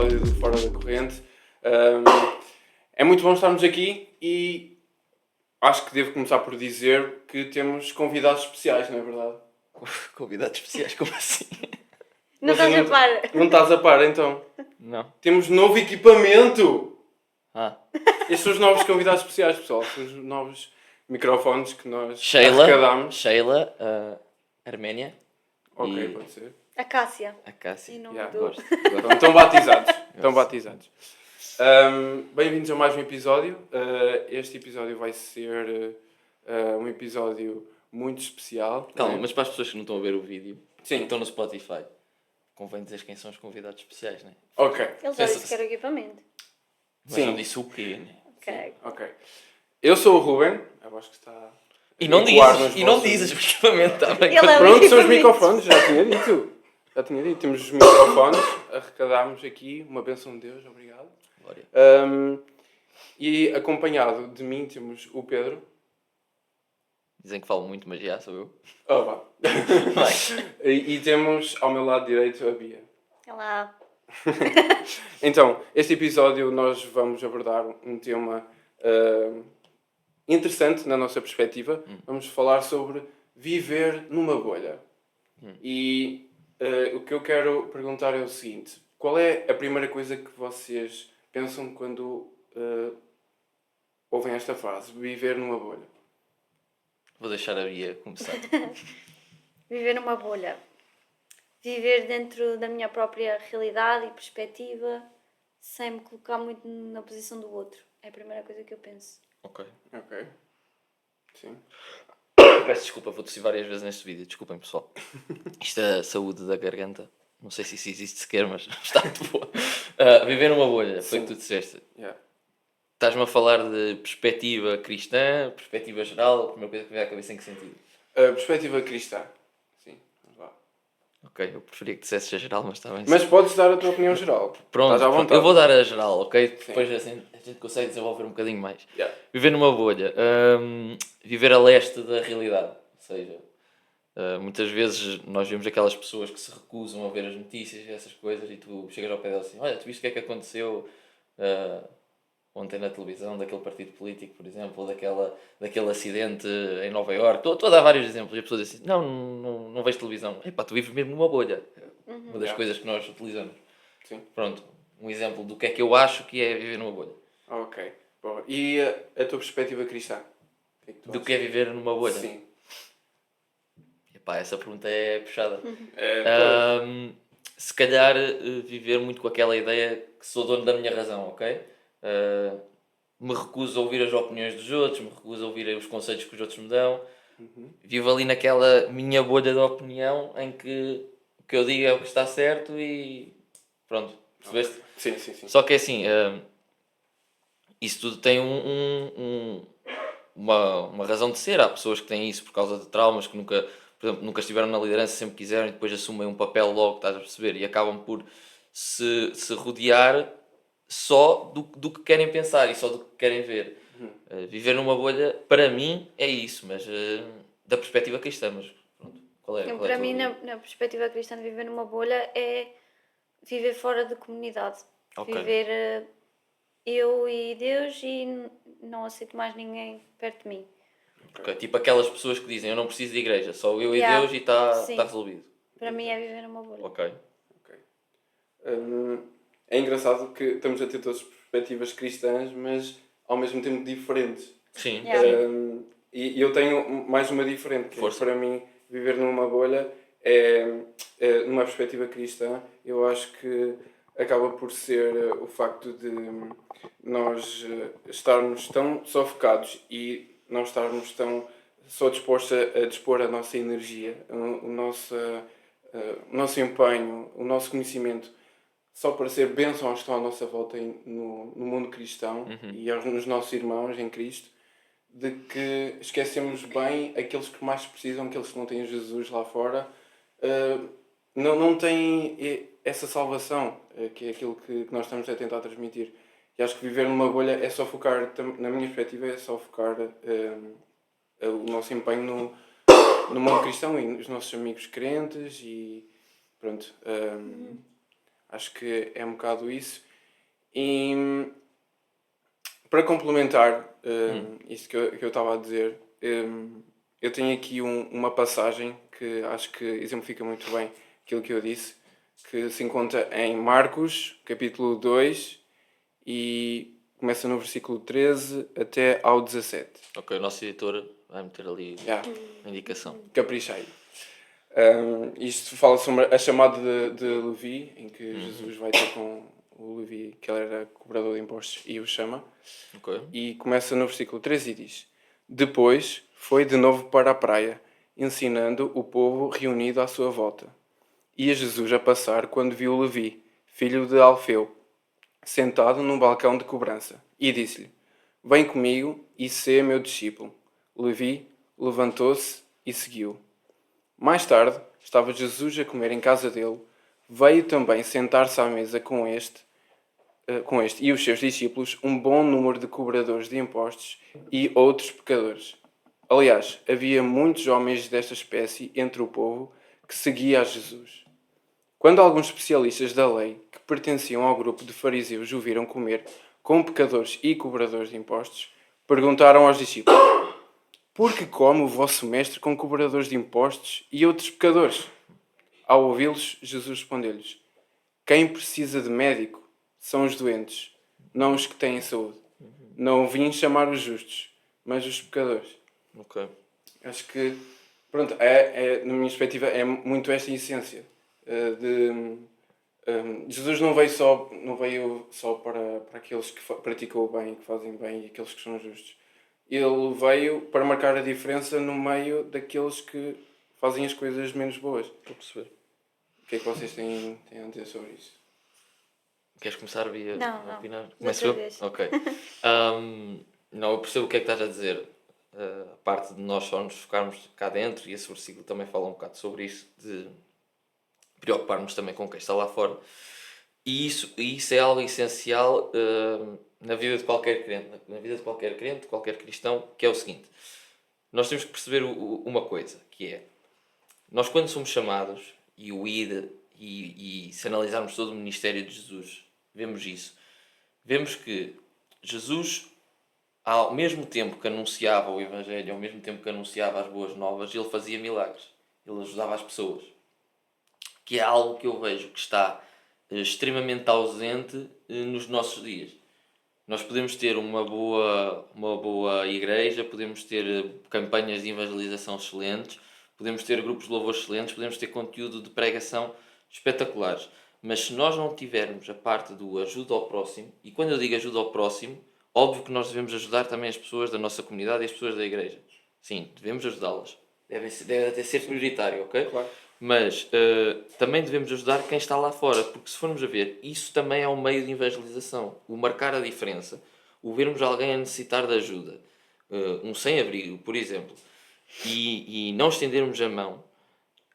episódio do Fora da Corrente. É muito bom estarmos aqui e acho que devo começar por dizer que temos convidados especiais, não é verdade? Convidados especiais, como assim? Não estás a par? Não estás a par, então? Não. Temos novo equipamento! Ah. Estes são os novos convidados especiais, pessoal. São os novos microfones que nós Sheila, arrecadamos. Arménia. Ok, E pode ser. A Cássia. a Cássia. E não Yeah, mudou. Gosto. Então, estão batizados. Estão batizados. Bem-vindos a mais um episódio. Este episódio vai ser um episódio muito especial. Calma, né? mas para as pessoas que não estão a ver o vídeo, Sim. que estão no Spotify, convém dizer quem são os convidados especiais, não é? Ok. Ele já disse que era o equipamento. Mas Sim. não disse o quê, né? Ok. Ok. Eu sou o Ruben. Eu acho que está... E não dizes o equipamento, está bem? Ele é o Pronto, são os equipamento. microfones, já tinha dito. Temos os microfones, arrecadámos aqui, uma bênção de Deus, obrigado. Glória. E acompanhado de mim temos o Pedro. Dizem que falo muito, mas já sou eu. Oh, vá. Vai. E temos ao meu lado direito a Bia. Olá. Então, este episódio nós vamos abordar um tema interessante na nossa perspectiva. Vamos falar sobre viver numa bolha. E o que eu quero perguntar é o seguinte: qual é a primeira coisa que vocês pensam quando ouvem esta frase, viver numa bolha? Vou deixar a Bia começar. Viver numa bolha. Viver dentro da minha própria realidade e perspectiva, sem me colocar muito na posição do outro. É a primeira coisa que eu penso. Ok. Ok. Sim. Peço desculpa, vou tossir várias vezes neste vídeo. Desculpem, pessoal. Isto é a saúde da garganta. Não sei se isso existe sequer, mas está muito boa. Viver numa bolha, foi o que tu disseste. Yeah. Estás-me a falar de perspectiva cristã, perspectiva geral, a primeira coisa que me vem à cabeça em que sentido? Perspectiva cristã. Sim, vamos lá. Ok, eu preferia que dissesse a geral, mas está bem. Mas podes dar a tua opinião geral. Pronto, Estás à vontade. eu vou dar a geral, ok? Depois assim, a gente consegue desenvolver um bocadinho mais. Yeah. Viver numa bolha. Viver a leste da realidade. Ou seja, muitas vezes nós vemos aquelas pessoas que se recusam a ver as notícias e essas coisas e tu chegas ao pé dela assim, olha, tu viste o que é que aconteceu ontem na televisão daquele partido político, por exemplo, ou daquele acidente em Nova Iorque. Estou a dar vários exemplos e a pessoa diz assim, não vejo televisão. Epá, tu vives mesmo numa bolha. Uma das coisas que nós utilizamos. Sim. Pronto, um exemplo do que é que eu acho que é viver numa bolha. Ok. Bom, e a tua perspectiva cristã? O que tu Do achas? que é viver numa bolha? Sim. Epá, essa pergunta é puxada. Se calhar viver muito com aquela ideia que sou dono da minha razão, ok? Me recuso a ouvir as opiniões dos outros, me recuso a ouvir os conselhos que os outros me dão. Vivo ali naquela minha bolha de opinião em que o que eu digo é o que está certo e pronto, percebeste? Sim. Só que é assim, isso tudo tem uma razão de ser. Há pessoas que têm isso por causa de traumas que nunca, por exemplo, nunca estiveram na liderança, sempre quiseram e depois assumem um papel logo, estás a perceber? E acabam por se rodear só do que querem pensar e só do que querem ver. Viver numa bolha, para mim, é isso, mas da perspectiva cristã. Mas pronto, qual é a Para tua mim, opinião? na perspectiva cristã de viver numa bolha, é viver fora de comunidade. Ok. Viver eu e Deus e não aceito mais ninguém perto de mim. Ok, tipo aquelas pessoas que dizem eu não preciso de igreja, só eu e Yeah. Deus e está Sim. resolvido. Para mim é viver numa bolha. Ok. É engraçado que estamos a ter todas perspectivas cristãs, mas ao mesmo tempo diferentes. Sim, Yeah. sim. E eu tenho mais uma diferente, que é, Força. para mim, viver numa bolha numa perspectiva cristã, eu acho que acaba por ser o facto de nós estarmos tão sufocados e não estarmos tão só dispostos a dispor a nossa energia, o nosso empenho, o nosso conhecimento, só para ser bênção aos que estão à nossa volta no mundo cristão e nos nossos irmãos em Cristo, de que esquecemos bem aqueles que mais precisam, aqueles que não têm Jesus lá fora, não têm essa salvação, que é aquilo que nós estamos a tentar transmitir. E acho que viver numa bolha é só focar, na minha perspectiva, é só focar o nosso empenho no mundo cristão e nos nossos amigos crentes e pronto. Acho que é um bocado isso. E para complementar isto que eu estava a dizer, eu tenho aqui uma passagem que acho que exemplifica muito bem aquilo que eu disse, que se encontra em Marcos, capítulo 2, e começa no versículo 13 até ao 17. Ok, o nosso editor vai meter ali Yeah. a indicação. Capricha aí. Isto fala sobre a chamada de Levi, em que Jesus vai ter com o Levi, que ele era cobrador de impostos, e o chama. Ok. E começa no versículo 13 e diz: Depois foi de novo para a praia, ensinando o povo reunido à sua volta. Ia Jesus a passar quando viu Levi, filho de Alfeu, sentado num balcão de cobrança, e disse-lhe: Vem comigo e sê meu discípulo. Levi levantou-se e seguiu. Mais tarde, estava Jesus a comer em casa dele, veio também sentar-se à mesa com este e os seus discípulos um bom número de cobradores de impostos e outros pecadores. Aliás, havia muitos homens desta espécie entre o povo que seguia a Jesus. Quando alguns especialistas da lei, que pertenciam ao grupo de fariseus, o viram comer com pecadores e cobradores de impostos, perguntaram aos discípulos: Por que come o vosso mestre com cobradores de impostos e outros pecadores? Ao ouvi-los, Jesus respondeu-lhes: Quem precisa de médico são os doentes, não os que têm saúde. Não vim chamar os justos, mas os pecadores. Ok. Acho que, pronto, na minha perspectiva, é muito esta essência Jesus não veio só para aqueles que praticam o bem, que fazem bem e aqueles que são justos. Ele veio para marcar a diferença no meio daqueles que fazem as coisas menos boas. Estou a perceber. O que é que vocês têm a dizer sobre isso? Queres começar, Bia, Não, a opinar? outra Começo eu? vez. Ok. Não, eu percebo o que é que estás a dizer. A parte de nós só nos focarmos cá dentro, e esse versículo também fala um bocado sobre isso, de preocuparmos também com quem está lá fora. E isso é algo essencial na vida de qualquer crente, de qualquer cristão, que é o seguinte: nós temos que perceber uma coisa, que é, nós quando somos chamados, e o ir, e se analisarmos todo o ministério de Jesus, vemos isso. Vemos que Jesus, ao mesmo tempo que anunciava o Evangelho, ao mesmo tempo que anunciava as boas novas, ele fazia milagres. Ele ajudava as pessoas. Que é algo que eu vejo que está extremamente ausente nos nossos dias. Nós podemos ter uma boa igreja, podemos ter campanhas de evangelização excelentes, podemos ter grupos de louvor excelentes, podemos ter conteúdo de pregação espetaculares. Mas se nós não tivermos a parte do ajuda ao próximo, e quando eu digo ajuda ao próximo, óbvio que nós devemos ajudar também as pessoas da nossa comunidade e as pessoas da igreja. Sim, devemos ajudá-las. Deve até ser prioritário, ok? Claro. Mas também devemos ajudar quem está lá fora, porque se formos a ver, isso também é um meio de evangelização. O marcar a diferença, o vermos alguém a necessitar de ajuda, um sem-abrigo, por exemplo, e não estendermos a mão,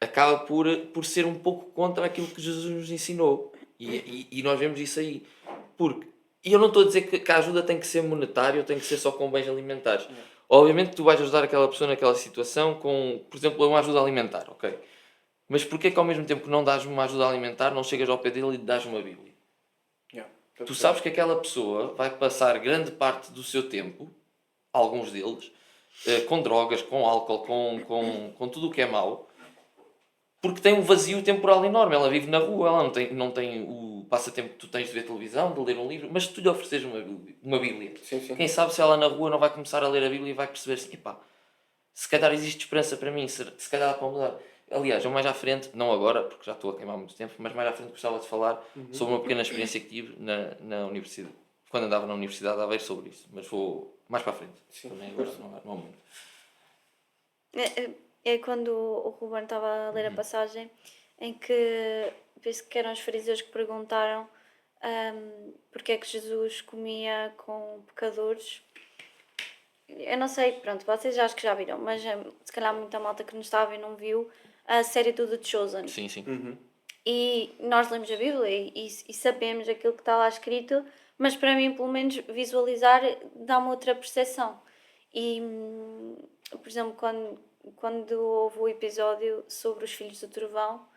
acaba por ser um pouco contra aquilo que Jesus nos ensinou. E nós vemos isso aí. E eu não estou a dizer que a ajuda tem que ser monetária ou tem que ser só com bens alimentares. Obviamente que tu vais ajudar aquela pessoa naquela situação com, por exemplo, uma ajuda alimentar, ok? Mas porquê que ao mesmo tempo que não dás uma ajuda alimentar, não chegas ao pé dele e lhe dás uma Bíblia? Tu sabes que aquela pessoa vai passar grande parte do seu tempo, alguns deles, com drogas, com álcool, com tudo o que é mau, porque tem um vazio temporal enorme. Ela vive na rua, ela não tem o passatempo que tu tens de ver televisão, de ler um livro, mas se tu lhe ofereces uma Bíblia, Sim. quem sabe se ela na rua não vai começar a ler a Bíblia e vai perceber assim, epá, se calhar existe esperança para mim, se calhar dá para mudar. Aliás, eu mais à frente, não agora, porque já estou a queimar muito tempo, mas mais à frente gostava de falar sobre uma pequena experiência que tive na universidade, quando andava na Universidade de Aveiro, sobre isso. Mas vou mais para a frente. Sim. Também agora não há muito. É quando o Ruben estava a ler a passagem em que penso que eram os fariseus que perguntaram porque é que Jesus comia com pecadores. Eu não sei, pronto, vocês acho que já viram, mas se calhar muita malta que nos estava e não viu a série do The Chosen. Sim, sim. E nós lemos a Bíblia e sabemos aquilo que está lá escrito, mas para mim, pelo menos, visualizar dá-me outra percepção. E, por exemplo, quando houve o episódio sobre os filhos do trovão,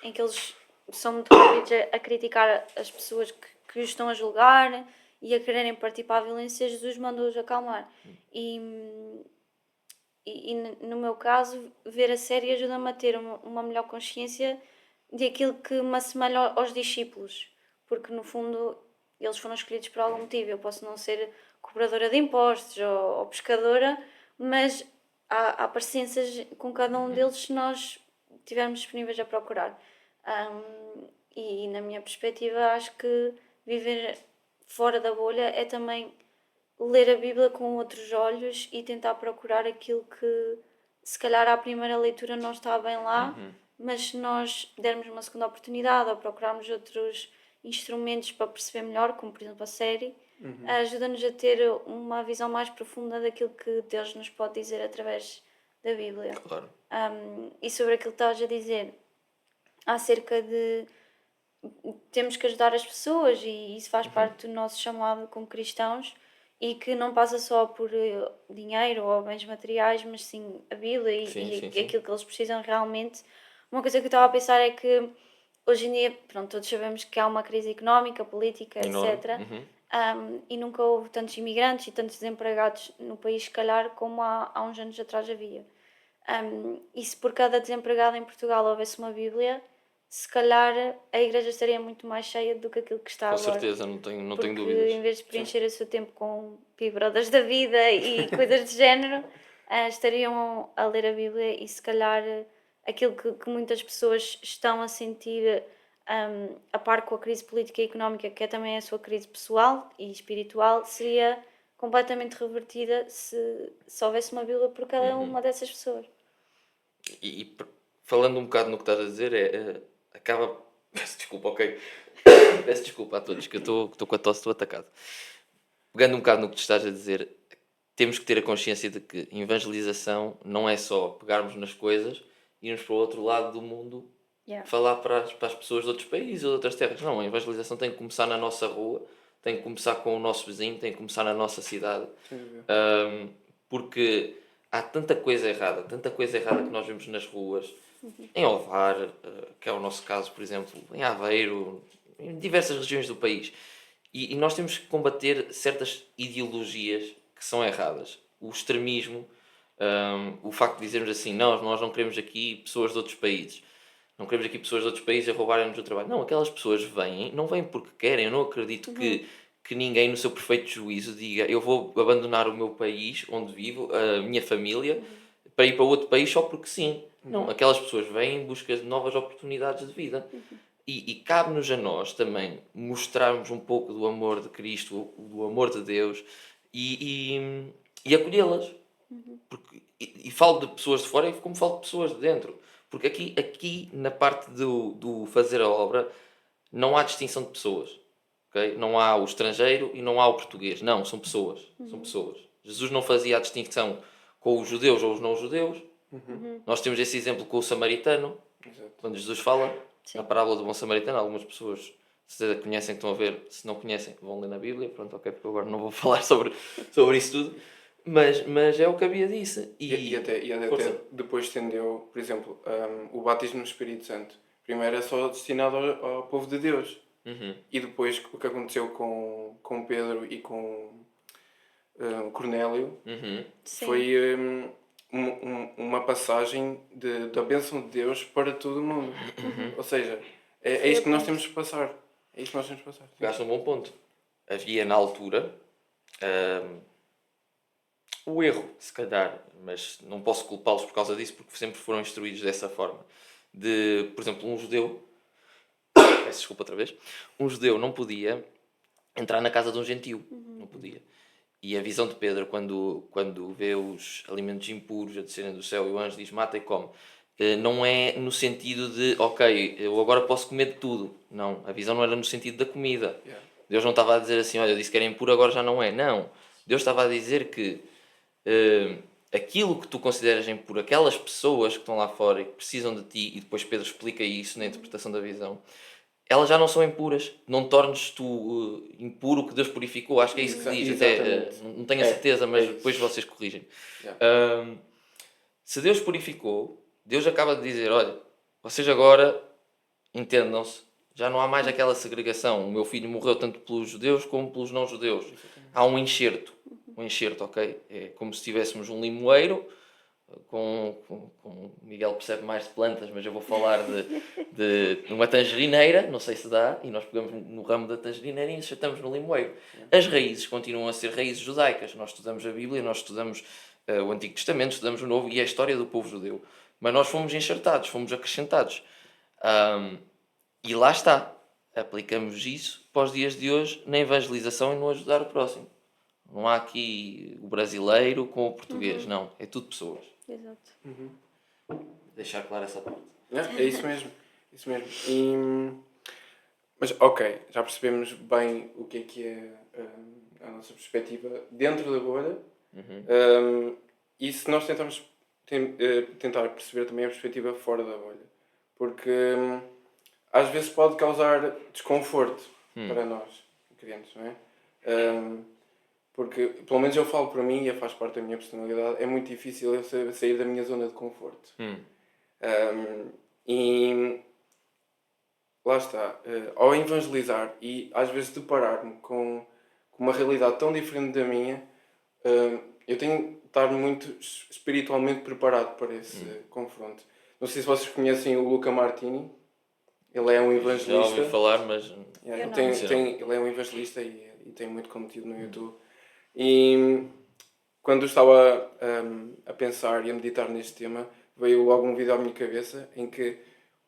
em que eles são muito rápidos a criticar as pessoas que os estão a julgar e a quererem partir para a violência. Jesus mandou-os acalmar. E no meu caso, ver a série ajuda-me a ter uma melhor consciência daquilo que me assemelha aos discípulos, porque no fundo eles foram escolhidos por algum motivo. Eu posso não ser cobradora de impostos ou pescadora, mas há parecenças com cada um deles se nós estivermos disponíveis a procurar. E na minha perspectiva, acho que viver fora da bolha é também ler a Bíblia com outros olhos e tentar procurar aquilo que se calhar à primeira leitura não está bem lá, mas se nós dermos uma segunda oportunidade ou procurarmos outros instrumentos para perceber melhor, como por exemplo a série, ajuda-nos a ter uma visão mais profunda daquilo que Deus nos pode dizer através da Bíblia. Claro. E sobre aquilo que estavas a dizer acerca de temos que ajudar as pessoas, e isso faz parte do nosso chamado como cristãos, e que não passa só por dinheiro ou bens materiais, mas sim a Bíblia e Sim. aquilo que eles precisam realmente. Uma coisa que eu estava a pensar é que hoje em dia, pronto, todos sabemos que há uma crise económica, política, Enorme. etc. E nunca houve tantos imigrantes e tantos desempregados no país, se calhar, como há uns anos atrás havia. E se por cada desempregado em Portugal houvesse uma Bíblia, se calhar a igreja estaria muito mais cheia do que aquilo que está Com agora. certeza, não tenho Porque dúvidas. em vez de preencher o seu tempo com pibrodas da vida e coisas de género, estariam a ler a Bíblia, e se calhar aquilo que muitas pessoas estão a sentir a par com a crise política e económica, que é também a sua crise pessoal e espiritual, seria completamente revertida se houvesse uma Bíblia por cada uma dessas pessoas. E falando um bocado no que estás a dizer, acaba... Peço desculpa, ok? Peço desculpa a todos, que eu estou com a tosse, estou atacado. Pegando um bocado no que tu estás a dizer, temos que ter a consciência de que evangelização não é só pegarmos nas coisas e irmos para o outro lado do mundo falar para as pessoas de outros países ou de outras terras. Não, a evangelização tem que começar na nossa rua, tem que começar com o nosso vizinho, tem que começar na nossa cidade. Porque há tanta coisa errada que nós vemos nas ruas, em Ovar, que é o nosso caso, por exemplo, em Aveiro, em diversas regiões do país. E nós temos que combater certas ideologias que são erradas. O extremismo, o facto de dizermos assim, não, nós não queremos aqui pessoas de outros países. Não queremos aqui pessoas de outros países a roubarem-nos o trabalho. Não, aquelas pessoas não vêm porque querem. Eu não acredito que ninguém no seu perfeito juízo diga eu vou abandonar o meu país onde vivo, a minha família, para ir para outro país só porque sim. Não, aquelas pessoas vêm em busca de novas oportunidades de vida. E cabe-nos a nós também mostrarmos um pouco do amor de Cristo, do amor de Deus e acolhê-las. E falo de pessoas de fora como falo de pessoas de dentro. Porque aqui na parte do fazer a obra não há distinção de pessoas. Okay? Não há o estrangeiro e não há o português. Não, são pessoas. São pessoas. Jesus não fazia a distinção com os judeus ou os não-judeus. Nós temos esse exemplo com o samaritano. Exato. Quando Jesus fala na parábola do bom samaritano, algumas pessoas se conhecem, estão a ver. Se não conhecem, vão ler na Bíblia. Pronto, ok, porque agora não vou falar sobre isso tudo. Mas é o que havia disso. E até depois estendeu, por exemplo, o batismo no Espírito Santo. Primeiro é só destinado ao povo de Deus. E depois o que aconteceu com Pedro e com Cornélio foi uma passagem da bênção de Deus para todo o mundo. Ou seja, é isto que nós temos que passar. É isto que nós temos que passar. Pegaste um bom ponto. Havia na altura o erro, se calhar, mas não posso culpá-los por causa disso, porque sempre foram instruídos dessa forma. De, por exemplo, um judeu, peço desculpa outra vez, um judeu não podia entrar na casa de um gentio, não podia. E a visão de Pedro, quando vê os alimentos impuros a descerem do céu e o anjo diz mata e come, não é no sentido de, ok, eu agora posso comer de tudo. Não, a visão não era no sentido da comida. Deus não estava a dizer assim, olha, eu disse que era impuro, agora já não é. Não, Deus estava a dizer que aquilo que tu consideras impuro, aquelas pessoas que estão lá fora e que precisam de ti, e depois Pedro explica isso na interpretação da visão, elas já não são impuras. Não tornes tu impuro o que Deus purificou. Acho que é isso que diz. Até, não tenho a certeza, mas depois vocês corrigem. Se Deus purificou, Deus acaba de dizer, olha, vocês agora entendam-se, já não há mais aquela segregação. O meu filho morreu tanto pelos judeus como pelos não-judeus. Há um enxerto, ok? É como se tivéssemos um limoeiro, com Miguel percebe mais de plantas, mas eu vou falar de uma tangerineira, não sei se dá, e nós pegamos no ramo da tangerineira e enxertamos no limoeiro. As raízes continuam a ser raízes judaicas. Nós estudamos a Bíblia, nós estudamos o Antigo Testamento, estudamos o Novo e a história do povo judeu. Mas nós fomos enxertados, fomos acrescentados. E lá está. Aplicamos isso para os dias de hoje na evangelização e no ajudar o próximo. Não há aqui o brasileiro com o português, não. É tudo pessoas. Exato. Deixar claro essa parte. É isso mesmo. Isso mesmo. Mas, ok, já percebemos bem o que é a nossa perspectiva dentro da bolha. E se nós tentar perceber também a perspectiva fora da bolha. Porque às vezes pode causar desconforto para nós, crentes, não é? Porque, pelo menos eu falo para mim, e faz parte da minha personalidade, é muito difícil eu sair da minha zona de conforto. E lá está, ao evangelizar e às vezes deparar-me com uma realidade tão diferente da minha, eu tenho de estar muito espiritualmente preparado para esse confronto. Não sei se vocês conhecem o Luca Martini. Ele é um evangelista. Já ouvi falar, mas... Ele é um evangelista e tem muito conteúdo no YouTube. E quando eu estava a pensar e a meditar neste tema, veio logo um vídeo à minha cabeça em que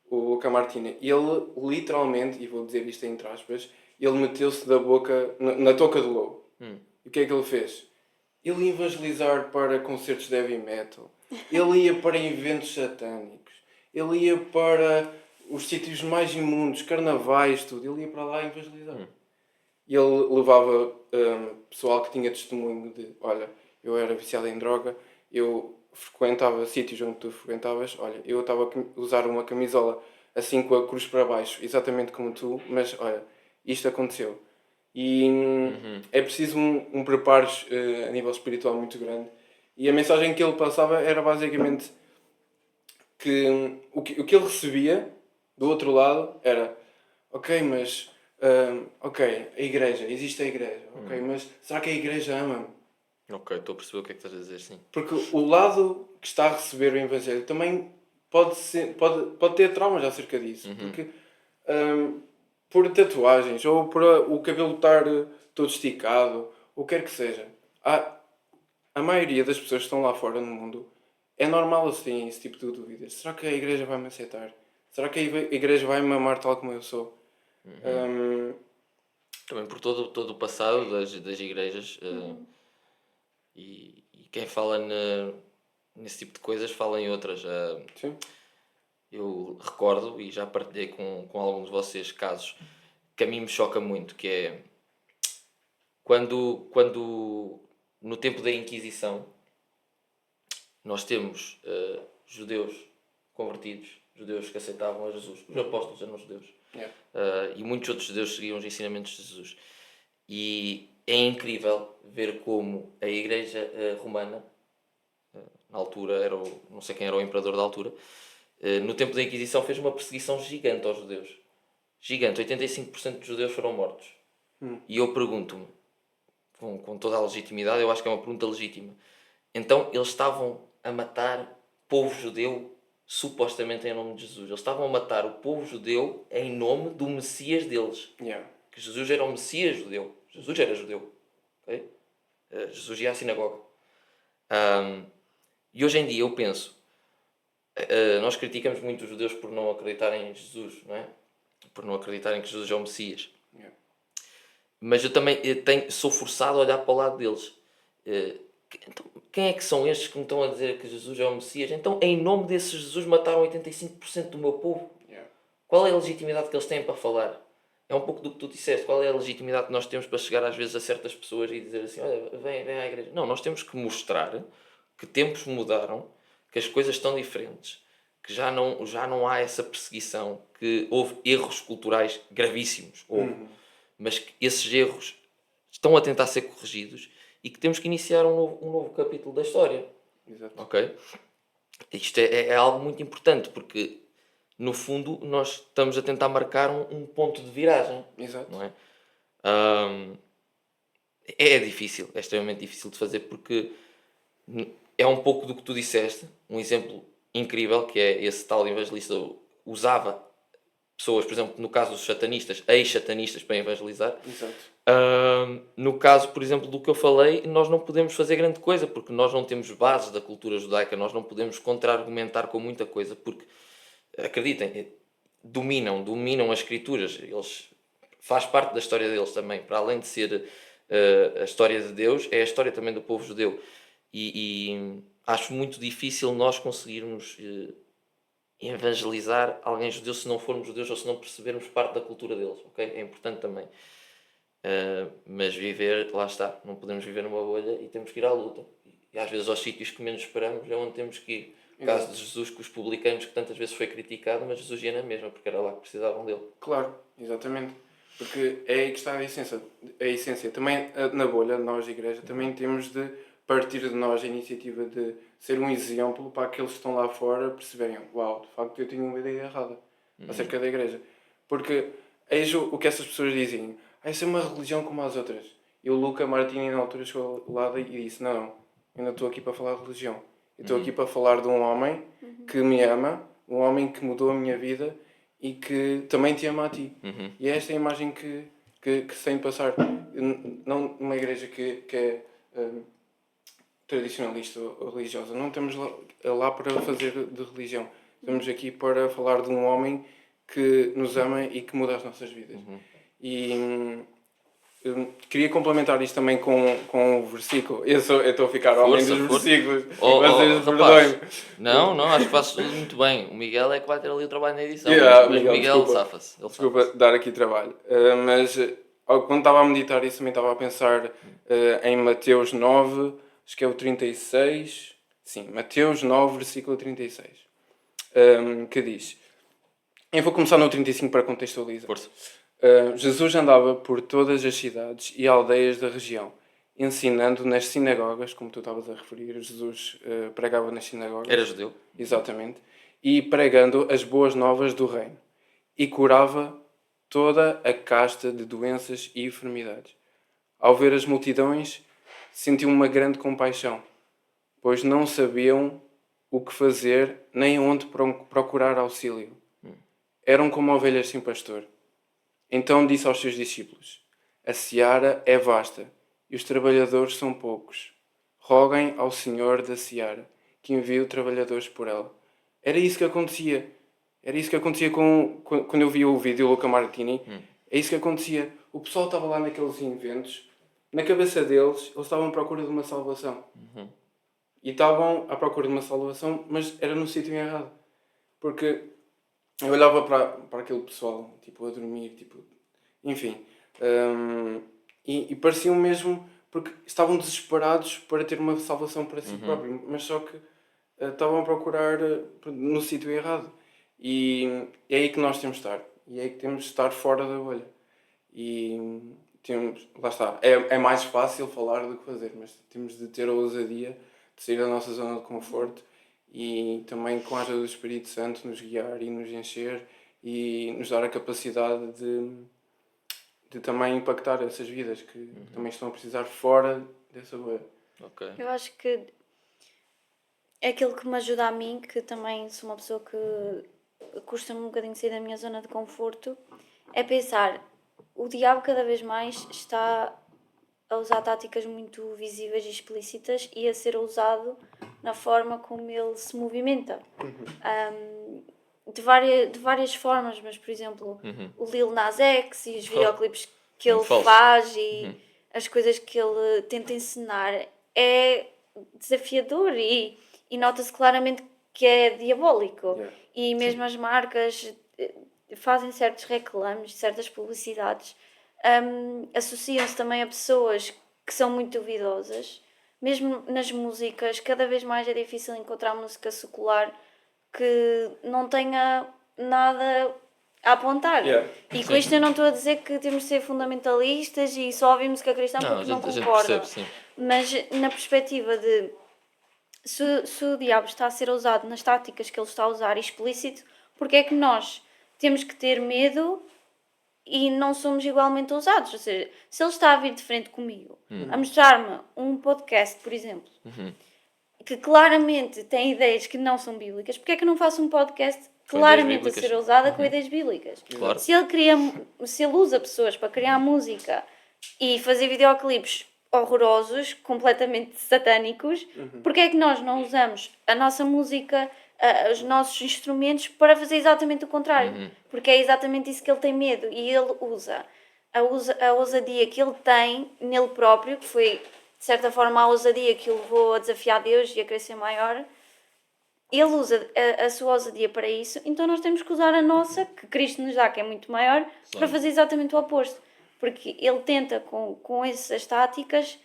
o Luca Martini, ele literalmente, e vou dizer isto entre aspas, ele meteu-se da boca na touca do lobo. E o que é que ele fez? Ele ia evangelizar para concertos de heavy metal, ele ia para eventos satânicos, ele ia para os sítios mais imundos, carnavais, tudo, ele ia para lá evangelizar. E ele levava pessoal que tinha testemunho de, olha, eu era viciado em droga, eu frequentava sítios onde tu frequentavas, olha, eu estava a usar uma camisola assim com a cruz para baixo, exatamente como tu, mas olha, isto aconteceu. E é preciso um preparo a nível espiritual muito grande. E a mensagem que ele passava era basicamente que o que ele recebia do outro lado era, ok, mas ok, a igreja, existe a igreja, ok, mas será que a igreja ama-me? Ok, estou a perceber o que é que estás a dizer, sim. Porque o lado que está a receber o Evangelho também pode ter traumas acerca disso. Porque por tatuagens, ou por o cabelo estar todo esticado, ou quer que seja, a maioria das pessoas que estão lá fora no mundo é normal assim esse tipo de dúvidas. Será que a igreja vai me aceitar? Será que a igreja vai me amar tal como eu sou? Também por todo o passado das igrejas, e quem fala nesse tipo de coisas fala em outras. Sim. Eu recordo, e já partilhei com alguns de vocês casos, que a mim me choca muito, que é quando no tempo da Inquisição nós temos judeus convertidos, judeus que aceitavam a Jesus, os apóstolos eram judeus, e muitos outros judeus seguiam os ensinamentos de Jesus. E é incrível ver como a Igreja Romana, na altura, não sei quem era o imperador da altura, no tempo da Inquisição fez uma perseguição gigante aos judeus. Gigante, 85% dos judeus foram mortos. E eu pergunto-me, com toda a legitimidade, eu acho que é uma pergunta legítima, então eles estavam a matar povo judeu supostamente em nome de Jesus. Eles estavam a matar o povo judeu em nome do Messias deles. Que Jesus era o Messias judeu. Jesus era judeu. Okay? Jesus ia à sinagoga. E hoje em dia eu penso, nós criticamos muito os judeus por não acreditarem em Jesus, não é? Por não acreditarem que Jesus é o Messias. Mas eu também sou forçado a olhar para o lado deles. Então, quem é que são estes que me estão a dizer que Jesus é o Messias? Então, em nome desse Jesus, mataram 85% do meu povo. Qual é a legitimidade que eles têm para falar? É um pouco do que tu disseste. Qual é a legitimidade que nós temos para chegar às vezes a certas pessoas e dizer assim, olha, vem à igreja. Não, nós temos que mostrar que tempos mudaram, que as coisas estão diferentes, que já não há essa perseguição, que houve erros culturais gravíssimos, mas que esses erros estão a tentar ser corrigidos e que temos que iniciar um novo capítulo da história. Exato. Ok? Isto é algo muito importante, porque no fundo, nós estamos a tentar marcar um ponto de viragem, Exato. não é? Ahm, é difícil, é extremamente difícil de fazer porque é um pouco do que tu disseste, um exemplo incrível que é esse tal evangelista usava pessoas, por exemplo, no caso dos satanistas, ex-satanistas para evangelizar. Exato. No caso, por exemplo, do que eu falei, nós não podemos fazer grande coisa porque nós não temos bases da cultura judaica, nós não podemos contra-argumentar com muita coisa porque, acreditem, dominam as escrituras, eles faz parte da história deles também, para além de ser a história de Deus, é a história também do povo judeu. E acho muito difícil nós conseguirmos evangelizar alguém judeu se não formos judeus ou se não percebermos parte da cultura deles, ok? É importante também. Mas viver, lá está, não podemos viver numa bolha e temos que ir à luta. E às vezes aos sítios que menos esperamos é onde temos que ir. No caso de Jesus com os publicanos, que tantas vezes foi criticado, mas Jesus ia na mesma, porque era lá que precisavam dele. Claro, exatamente. Porque é aí que está a essência. A essência. Também na bolha, nós, igreja, também temos de partir de nós a iniciativa de ser um exemplo para aqueles que estão lá fora perceberem, uau, de facto eu tinha uma ideia errada acerca da igreja. Porque eis o que essas pessoas dizem, essa é uma religião como as outras. E o Luca Martini na altura chegou ao lado e disse, não, eu ainda estou aqui para falar de religião. Eu estou aqui para falar de um homem que me ama, um homem que mudou a minha vida e que também te ama a ti. E é esta a imagem que se tem de passar. Não numa igreja que é tradicionalista ou religiosa. Não estamos lá para fazer de religião. Estamos aqui para falar de um homem que nos ama e que muda as nossas vidas. E eu queria complementar isto também com o versículo. Eu estou a ficar homem dos versículos. Vocês perdoem-me. Não, acho que faço muito bem. O Miguel é que vai ter ali o trabalho na edição. Mas Miguel safa-se. Desculpa dar aqui trabalho. Mas quando estava a meditar isso, também estava a pensar em Mateus 9, acho que é o 36. Sim, Mateus 9, versículo 36. Que diz... Eu vou começar no 35 para contextualizar. Força. Jesus andava por todas as cidades e aldeias da região, ensinando nas sinagogas, como tu estavas a referir. Jesus pregava nas sinagogas. Era judeu. Exatamente. E pregando as boas novas do reino. E curava toda a casta de doenças e enfermidades. Ao ver as multidões, sentiu uma grande compaixão, pois não sabiam o que fazer nem onde procurar auxílio. Eram como ovelhas sem pastor. Então disse aos seus discípulos: a seara é vasta e os trabalhadores são poucos. Roguem ao Senhor da seara que envie trabalhadores por ela. Era isso que acontecia. Era isso que acontecia quando eu vi o vídeo do Luca Martini. É isso que acontecia. O pessoal estava lá naqueles eventos. Na cabeça deles, eles estavam à procura de uma salvação. E estavam à procura de uma salvação, mas era no sítio errado. Porque eu olhava para aquele pessoal, tipo, a dormir, tipo... Enfim. E pareciam mesmo... Porque estavam desesperados para ter uma salvação para si próprios. Mas só que estavam a procurar no sítio errado. E é aí que nós temos de estar. E é aí que temos de estar fora da bolha. E temos... Lá está. É mais fácil falar do que fazer. Mas temos de ter a ousadia de sair da nossa zona de conforto. E também com a ajuda do Espírito Santo nos guiar e nos encher e nos dar a capacidade de também impactar essas vidas que também estão a precisar fora dessa bolha. Okay. Eu acho que é aquilo que me ajuda a mim, que também sou uma pessoa que custa-me um bocadinho sair da minha zona de conforto, é pensar, o diabo cada vez mais está a usar táticas muito visíveis e explícitas e a ser usado na forma como ele se movimenta. De várias formas, mas por exemplo, o Lil Nas X e os videoclipes que ele faz e as coisas que ele tenta ensinar é desafiador e nota-se claramente que é diabólico. Yeah. E mesmo as marcas fazem certos reclames, certas publicidades, associam-se também a pessoas que são muito duvidosas. Mesmo nas músicas, cada vez mais é difícil encontrar música secular que não tenha nada a apontar. Yeah. E com isto eu não estou a dizer que temos de ser fundamentalistas e só ouvir música cristã porque não concordo. Mas na perspectiva de se o diabo está a ser usado nas táticas que ele está a usar explícito, porque é que nós temos que ter medo e não somos igualmente ousados? Ou seja, se ele está a vir de frente comigo, a mostrar-me um podcast, por exemplo, que claramente tem ideias que não são bíblicas, porque é que eu não faço um podcast Com claramente a ideias ser bíblicas. ousada com ideias bíblicas? Claro. Se ele usa pessoas para criar música e fazer videoclipes horrorosos, completamente satânicos, porque é que nós não usamos a nossa música, os nossos instrumentos para fazer exatamente o contrário? Porque é exatamente isso que ele tem medo, e ele usa a ousadia que ele tem nele próprio, que foi de certa forma a ousadia que o levou a desafiar Deus e a crescer maior. Ele usa a sua ousadia para isso, então nós temos que usar a nossa, que Cristo nos dá, que é muito maior, para fazer exatamente o oposto. Porque ele tenta, com essas táticas,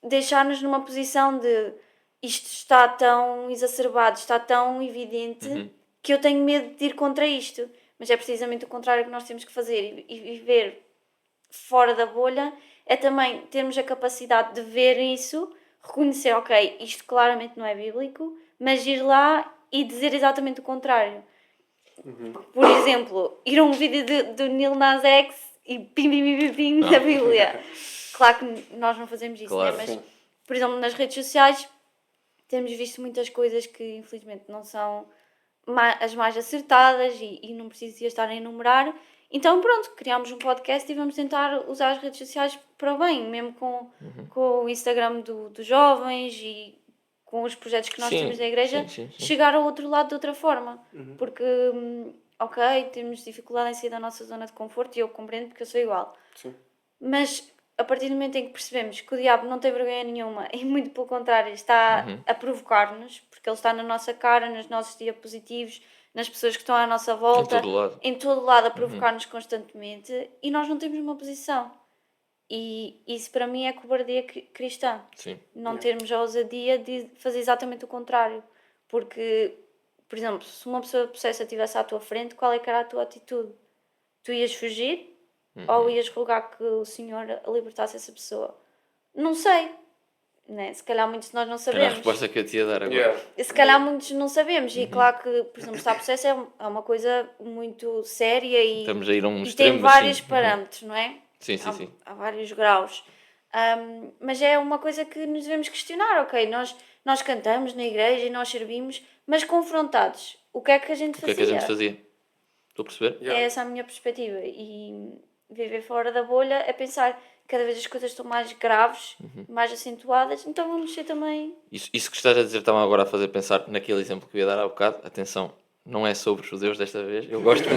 deixar-nos numa posição de isto está tão exacerbado, está tão evidente, que eu tenho medo de ir contra isto. Mas é precisamente o contrário que nós temos que fazer. E viver fora da bolha é também termos a capacidade de ver isso, reconhecer, ok, isto claramente não é bíblico, mas ir lá e dizer exatamente o contrário. Por exemplo, ir a um vídeo do Lil Nas X e pim da Bíblia. Claro que nós não fazemos isso, Claro, né? Mas, sim. por exemplo, nas redes sociais temos visto muitas coisas que infelizmente não são as mais acertadas e não preciso estar a enumerar. Então pronto, criámos um podcast e vamos tentar usar as redes sociais para o bem, mesmo com o Instagram dos jovens e com os projetos que nós Sim, temos na igreja, sim. chegar ao outro lado de outra forma. Porque, ok, temos dificuldade em sair da nossa zona de conforto e eu compreendo porque eu sou igual. Sim. Mas a partir do momento em que percebemos que o diabo não tem vergonha nenhuma e muito pelo contrário está a provocar-nos, porque ele está na nossa cara, nos nossos diapositivos, nas pessoas que estão à nossa volta, Em todo lado. a provocar-nos constantemente, e nós não temos uma posição. E isso para mim é cobardia cristã. Sim. Não termos a ousadia de fazer exatamente o contrário. Porque, por exemplo, se uma pessoa possessa estivesse à tua frente, qual é que era a tua atitude? Tu ias fugir? Ou ias rogar que o Senhor libertasse essa pessoa? Não sei. Né? Se calhar muitos de nós não Era a sabemos. resposta que eu te ia dar agora. Yeah. Se calhar muitos não sabemos. E claro que, por exemplo, estar possesso é uma coisa muito séria e, Estamos a ir a um e extremo, tem mas vários sim. parâmetros, não é? Sim, sim, sim. Há vários graus. Mas é uma coisa que nos devemos questionar, ok? Nós cantamos na igreja e nós servimos, mas confrontados, o que é que a gente O que fazia? é que a gente fazia? Estou a perceber? Yeah. É essa a minha perspectiva. E viver fora da bolha é pensar que cada vez as coisas estão mais graves, mais acentuadas, então vamos ser também... Isso que estás a dizer está-me agora a fazer pensar naquele exemplo que eu ia dar há bocado. Atenção, não é sobre os judeus desta vez. Eu gosto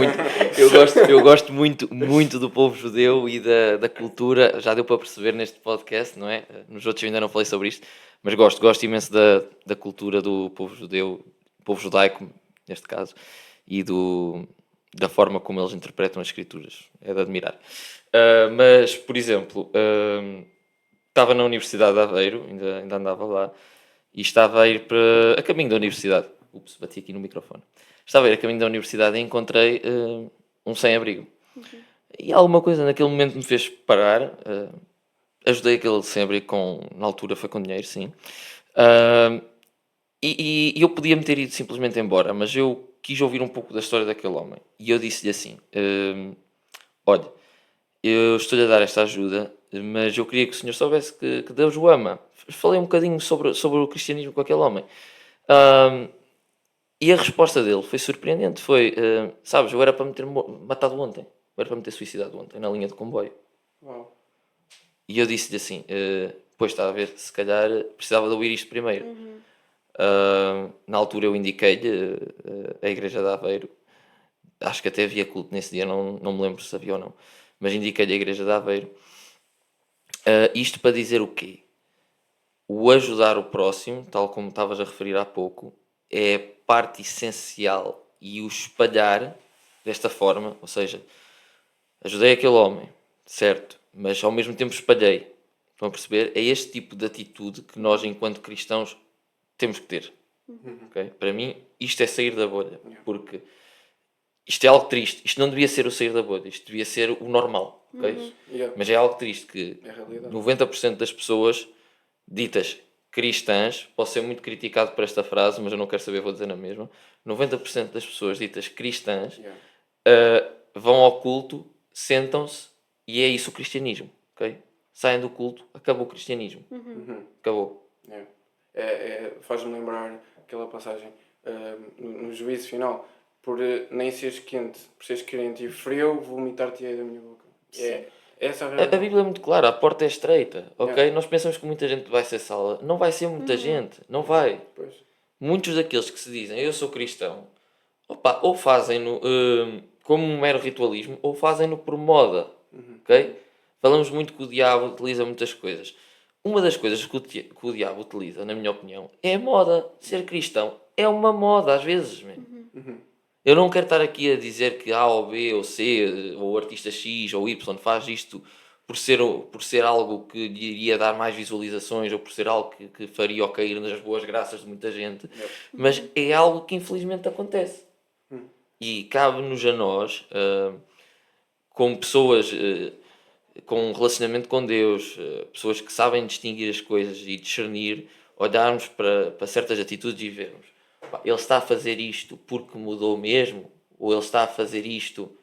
muito do povo judeu e da cultura. Já deu para perceber neste podcast, não é? Nos outros eu ainda não falei sobre isto, mas gosto imenso da cultura do povo judeu, povo judaico, neste caso, e da forma como eles interpretam as escrituras. É de admirar. Mas, por exemplo, estava na Universidade de Aveiro, ainda andava lá, e estava a ir a caminho da universidade. Ups, bati aqui no microfone. Estava a ir a caminho da universidade e encontrei um sem-abrigo. E alguma coisa naquele momento me fez parar. Ajudei aquele sem-abrigo na altura foi com dinheiro, sim. E eu podia me ter ido simplesmente embora, mas eu quis ouvir um pouco da história daquele homem. E eu disse-lhe assim, olha, eu estou-lhe a dar esta ajuda, mas eu queria que o senhor soubesse que Deus o ama. Falei um bocadinho sobre o cristianismo com aquele homem. E a resposta dele foi surpreendente. Foi, sabes, eu era para me ter matado ontem. Eu era para me ter suicidado ontem, na linha de comboio. Wow. E eu disse-lhe assim, pois está a ver, se calhar precisava de ouvir isto primeiro. Na altura eu indiquei-lhe a igreja de Aveiro. Acho que até havia culto nesse dia, não me lembro se havia ou não. Mas indiquei-lhe a igreja de Aveiro. Isto para dizer o quê? O ajudar o próximo, tal como estavas a referir há pouco, é parte essencial, e o espalhar desta forma, ou seja, ajudei aquele homem, certo, mas ao mesmo tempo espalhei. Estão a perceber? É este tipo de atitude que nós, enquanto cristãos, temos que ter. Okay? Para mim, isto é sair da bolha, porque isto é algo triste. Isto não devia ser o sair da bolha, isto devia ser o normal. Okay? Yeah. Mas é algo triste que É a realidade. 90% das pessoas ditas cristãs, posso ser muito criticado por esta frase, mas eu não quero saber, vou dizer na mesma. 90% das pessoas ditas cristãs vão ao culto, sentam-se e é isso o cristianismo, ok? Saem do culto, acabou o cristianismo. Acabou. Faz-me lembrar aquela passagem no juízo final, por nem seres quente, por seres quente e frio, vomitar-te-ei da minha boca. Essa é a A realidade. Bíblia é muito clara, a porta é estreita, ok? Yeah. Nós pensamos que muita gente vai ser salva. Não vai ser muita gente, não vai. Pois. Muitos daqueles que se dizem eu sou cristão, opa, ou fazem-no como um mero ritualismo, ou fazem-no por moda, ok? Falamos muito que o diabo utiliza muitas coisas. Uma das coisas que o diabo utiliza, na minha opinião, é a moda. Ser cristão é uma moda, às vezes, mesmo. Eu não quero estar aqui a dizer que A ou B ou C, ou o artista X ou Y faz isto por ser algo que lhe iria dar mais visualizações ou por ser algo que faria o cair nas boas graças de muita gente, mas é algo que infelizmente acontece. E cabe-nos a nós, como pessoas com um relacionamento com Deus, pessoas que sabem distinguir as coisas e discernir, olharmos para certas atitudes e vermos: pá, ele está a fazer isto porque mudou mesmo, ou ele está a fazer isto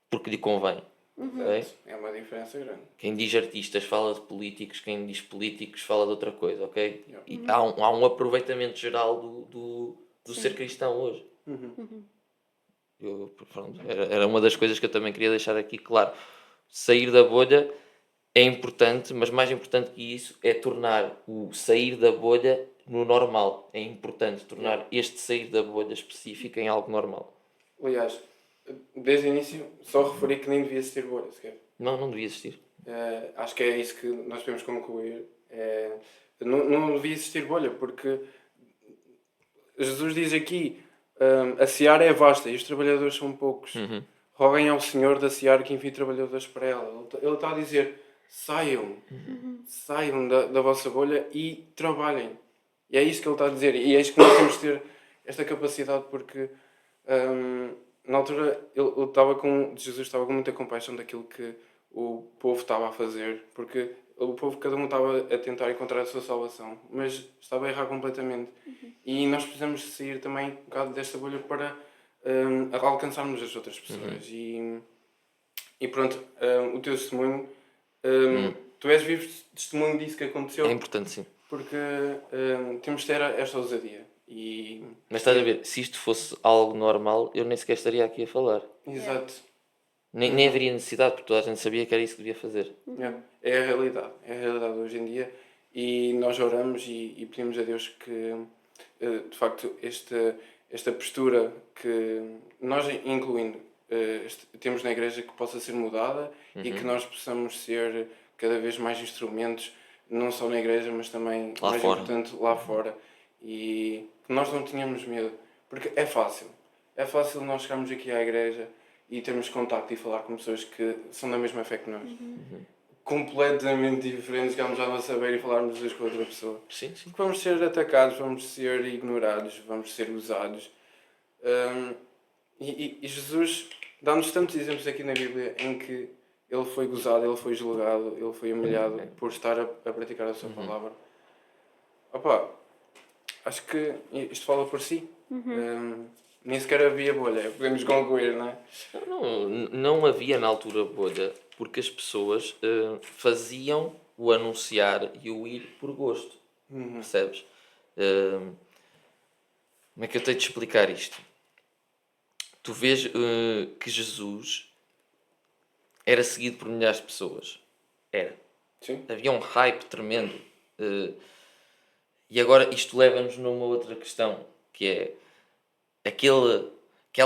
porque lhe convém. Ok? É uma diferença grande. Quem diz artistas fala de políticos, quem diz políticos fala de outra coisa, ok? E há um aproveitamento geral do ser cristão hoje. Pronto, era uma das coisas que eu também queria deixar aqui claro. Sair da bolha é importante, mas mais importante que isso é tornar o sair da bolha no normal. É importante tornar este sair da bolha específico em algo normal. Aliás, desde o início só referi que nem devia existir bolha sequer. Não devia existir. Acho que é isso que nós podemos concluir. Não devia existir bolha, porque Jesus diz aqui: a seara é vasta e os trabalhadores são poucos. Roguem ao Senhor da seara que envie trabalhadores para ela. Ele está a dizer: saiam da vossa bolha e trabalhem. E é isso que ele está a dizer. E é isso que nós temos de ter esta capacidade, porque na altura Jesus estava com muita compaixão daquilo que o povo estava a fazer, porque o povo, cada um estava a tentar encontrar a sua salvação, mas estava a errar completamente. E nós precisamos sair também um bocado desta bolha para alcançarmos as outras pessoas. E pronto, o teu testemunho, tu és vivo testemunho disso que aconteceu. É importante, sim. Porque temos de ter esta ousadia. Mas estás a ver, se isto fosse algo normal, eu nem sequer estaria aqui a falar. Exato. Nem haveria necessidade, porque toda a gente sabia que era isso que devia fazer. É a realidade. É a realidade hoje em dia. E nós oramos e pedimos a Deus que, de facto, esta postura que nós, incluindo, temos na igreja, que possa ser mudada e que nós possamos ser cada vez mais instrumentos, não só na igreja, mas também, lá mais fora. importante, lá fora. E que nós não tenhamos medo. Porque é fácil. É fácil nós chegarmos aqui à igreja e termos contacto e falar com pessoas que são da mesma fé que nós. Completamente diferentes, chegarmos à nossa beira e falarmos uns com outra pessoa. Sim. Porque vamos ser atacados, vamos ser ignorados, vamos ser usados. E Jesus dá-nos tantos exemplos aqui na Bíblia em que ele foi gozado, ele foi julgado, ele foi humilhado por estar a praticar a sua palavra. Opa, acho que isto fala por si. Nem sequer havia bolha, podemos concluir, não é? Não havia na altura bolha, porque as pessoas faziam o anunciar e o ir por gosto. Percebes? Como é que eu tenho de explicar isto? Tu vês que Jesus era seguido por milhares de pessoas. Era. Sim. Havia um hype tremendo. E agora isto leva-nos numa outra questão, que é aquela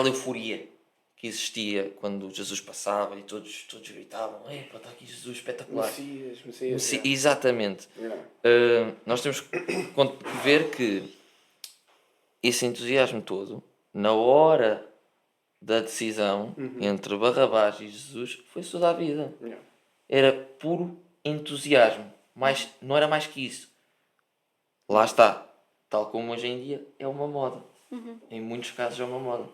euforia que existia quando Jesus passava e todos gritavam: "Epa, está aqui Jesus, espetacular." Messias. Exatamente. Nós temos que ver que esse entusiasmo todo, na hora da decisão entre Barrabás e Jesus, foi toda a vida. Era puro entusiasmo. Não era mais que isso. Lá está. Tal como hoje em dia é uma moda. Em muitos casos é uma moda.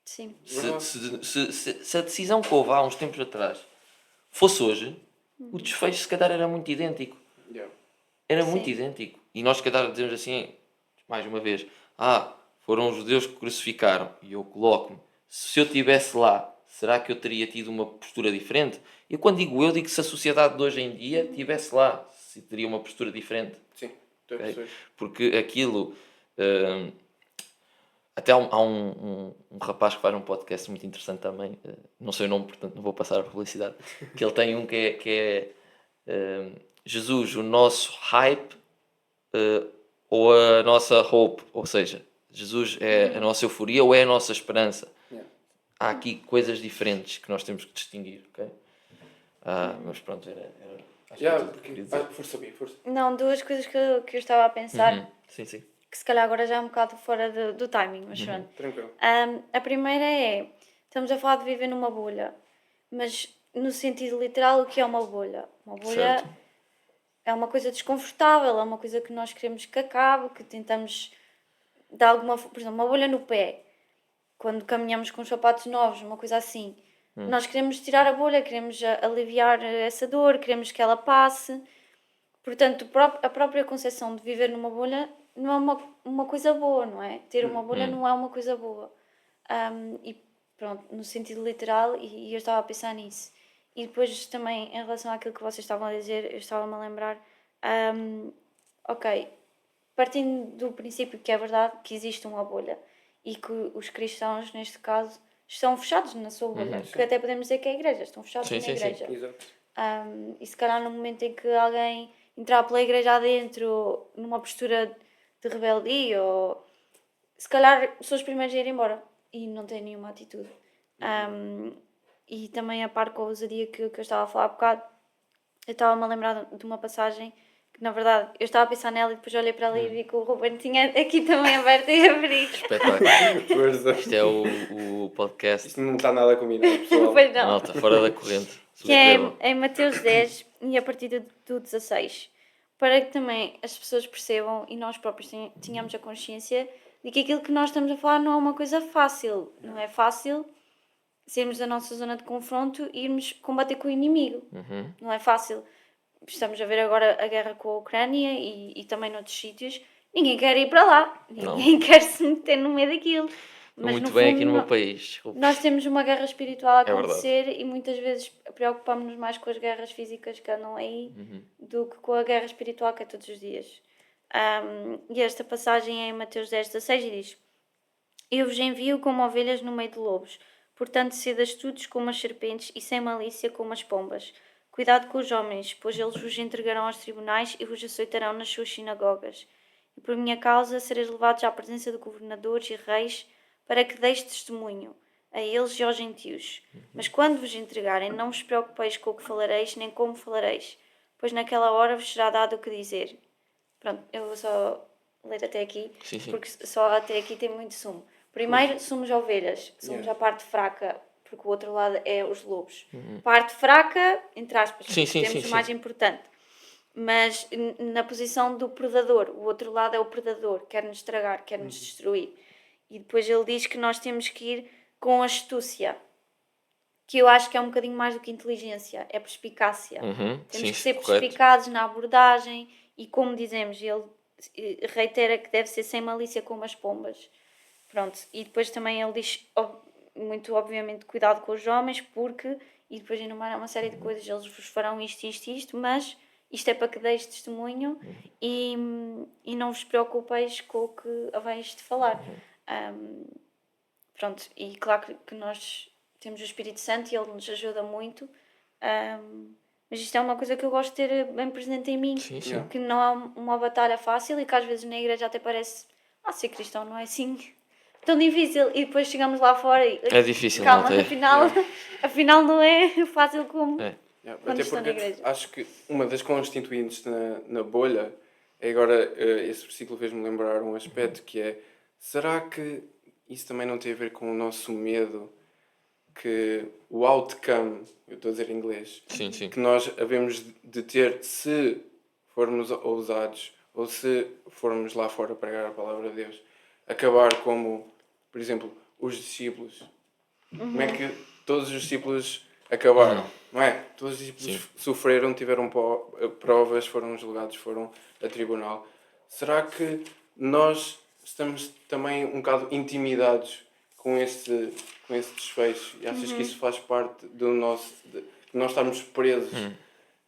Sim. Se a decisão que houve há uns tempos atrás fosse hoje, o desfecho se calhar era muito idêntico. era muito Sim. idêntico. E nós, se calhar, dizemos assim, mais uma vez, foram os judeus que crucificaram. E eu coloco-me, se eu estivesse lá, será que eu teria tido uma postura diferente? E quando digo que se a sociedade de hoje em dia estivesse lá, se teria uma postura diferente. Sim, estou a Ok? perceber. Porque aquilo... até há um rapaz que faz um podcast muito interessante também, não sei o nome, portanto não vou passar a publicidade, que ele tem um que é Jesus, o nosso hype ou a nossa hope, ou seja, Jesus é a nossa euforia ou é a nossa esperança. Yeah. Há aqui coisas diferentes que nós temos que distinguir, ok? Mas pronto, acho que é tudo que eu queria dizer. Força, Bia, força. Não, duas coisas que eu estava a pensar, Sim, sim. que se calhar agora já é um bocado fora do timing, mas pronto. Tranquilo. A primeira é, estamos a falar de viver numa bolha, mas no sentido literal, o que é uma bolha? Uma bolha Certo. é uma coisa desconfortável, é uma coisa que nós queremos que acabe, que tentamos de alguma forma, por exemplo, uma bolha no pé, quando caminhamos com os sapatos novos, uma coisa assim. Nós queremos tirar a bolha, queremos aliviar essa dor, queremos que ela passe. Portanto, a própria concepção de viver numa bolha não é uma coisa boa, não é? Ter uma bolha não é uma coisa boa. E pronto, no sentido literal, e eu estava a pensar nisso. E depois também, em relação àquilo que vocês estavam a dizer, eu estava-me a lembrar, ok, partindo do princípio que é verdade que existe uma bolha e que os cristãos, neste caso, estão fechados na sua bolha, que até podemos dizer que é a igreja, estão fechados Sim, na sim, sim. igreja. Exato. E se calhar no momento em que alguém entrar pela igreja adentro numa postura de rebeldia, ou se calhar são os primeiros a ir embora e não têm nenhuma atitude. E também a par com a ousadia que eu estava a falar há bocado, eu estava-me a lembrar de uma passagem que, na verdade, eu estava a pensar nela e depois olhei para ela e vi que o Ruben tinha aqui também aberto e abrir. Espetáculo. Força. Isto é o podcast. Isto não está nada combinado, pessoal. Pois não. Malta, fora da corrente. Que é Subscrevam. em Mateus 10 e a partir do 16. Para que também as pessoas percebam e nós próprios tenhamos a consciência de que aquilo que nós estamos a falar não é uma coisa fácil. Não é fácil sairmos da nossa zona de confronto e irmos combater com o inimigo. Não é fácil. Estamos a ver agora a guerra com a Ucrânia e também noutros sítios. Ninguém quer ir para lá. Ninguém quer se meter no meio daquilo. Mas Muito no bem fundo, aqui no meu país. Desculpe. nós temos uma guerra espiritual a verdade. acontecer e muitas vezes preocupamos-nos mais com as guerras físicas que andam aí do que com a guerra espiritual que é todos os dias. E esta passagem é em Mateus 10:16 e diz: Eu vos envio como ovelhas no meio de lobos, portanto sede astutos como as serpentes e sem malícia como as pombas. Cuidado com os homens, pois eles vos entregarão aos tribunais e vos açoitarão nas suas sinagogas. E por minha causa sereis levados à presença de governadores e reis, para que deis testemunho a eles e aos gentios. Mas quando vos entregarem, não vos preocupeis com o que falareis, nem como falareis, pois naquela hora vos será dado o que dizer. Pronto, eu vou só ler até aqui, Sim, sim. porque só até aqui tem muito sumo. Primeiro, somos ovelhas, somos a parte fraca, porque o outro lado é os lobos. Parte fraca, entre aspas, Sim, sim, temos sim, o mais importante. Mas na posição do predador, o outro lado é o predador, quer-nos estragar, quer-nos destruir. E depois ele diz que nós temos que ir com astúcia, que eu acho que é um bocadinho mais do que inteligência, é perspicácia. Temos Sim, que ser correto. perspicazes na abordagem e, como dizemos, ele reitera que deve ser sem malícia como as pombas. Pronto, e depois também ele diz, muito obviamente, cuidado com os homens, porque, e depois enumera uma série de coisas, eles vos farão isto, mas isto é para que deis testemunho e não vos preocupeis com o que haveis de falar. Pronto, e claro que nós temos o Espírito Santo e ele nos ajuda muito, mas isto é uma coisa que eu gosto de ter bem presente em mim, Sim, sim. Yeah. que não é uma batalha fácil e que às vezes na igreja até parece, ser cristão não é assim tão difícil, e depois chegamos lá fora e É difícil, calma, malta, é. afinal não é fácil como É. Yeah, quando até estão na porque igreja. acho que uma das constituintes na bolha é agora, esse versículo fez-me lembrar um aspecto que é: será que isso também não tem a ver com o nosso medo que o outcome, eu estou a dizer em inglês, Sim, sim. que nós havemos de ter se formos ousados ou se formos lá fora pregar a palavra de Deus, acabar como, por exemplo, os discípulos. Como é que todos os discípulos acabaram, não é? Todos os discípulos Sim. sofreram, tiveram provas, foram julgados, foram a tribunal. Será que nós estamos também um bocado intimidados com esse desfecho? E achas que isso faz parte do nosso... de nós estarmos presos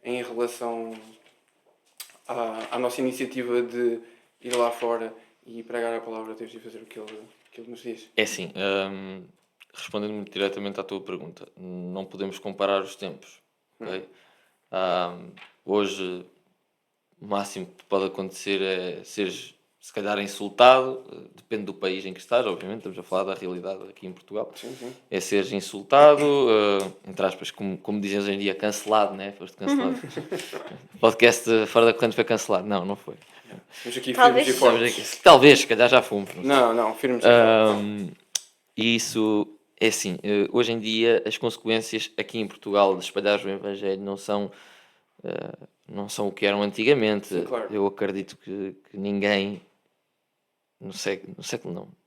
em relação à nossa iniciativa de ir lá fora e pregar a palavra de Deus e fazer o que Ele nos diz? É assim, respondendo diretamente à tua pergunta, não podemos comparar os tempos, ok? Hoje, o máximo que pode acontecer é seres, se calhar, insultado, depende do país em que estás, obviamente, estamos a falar da realidade aqui em Portugal. Sim, sim. É seres insultado, entre aspas, como dizem hoje em dia, cancelado, né? Foste cancelado. O podcast Fora da Corrente foi cancelado. Não foi. Estamos aqui Talvez. firmes e Estamos fortes. aqui, talvez, se calhar já fomos. Não sei. Não, firmes e fortes. E isso é assim, hoje em dia as consequências aqui em Portugal de espalhar o Evangelho não são o que eram antigamente. Sim, claro. Eu acredito que ninguém no século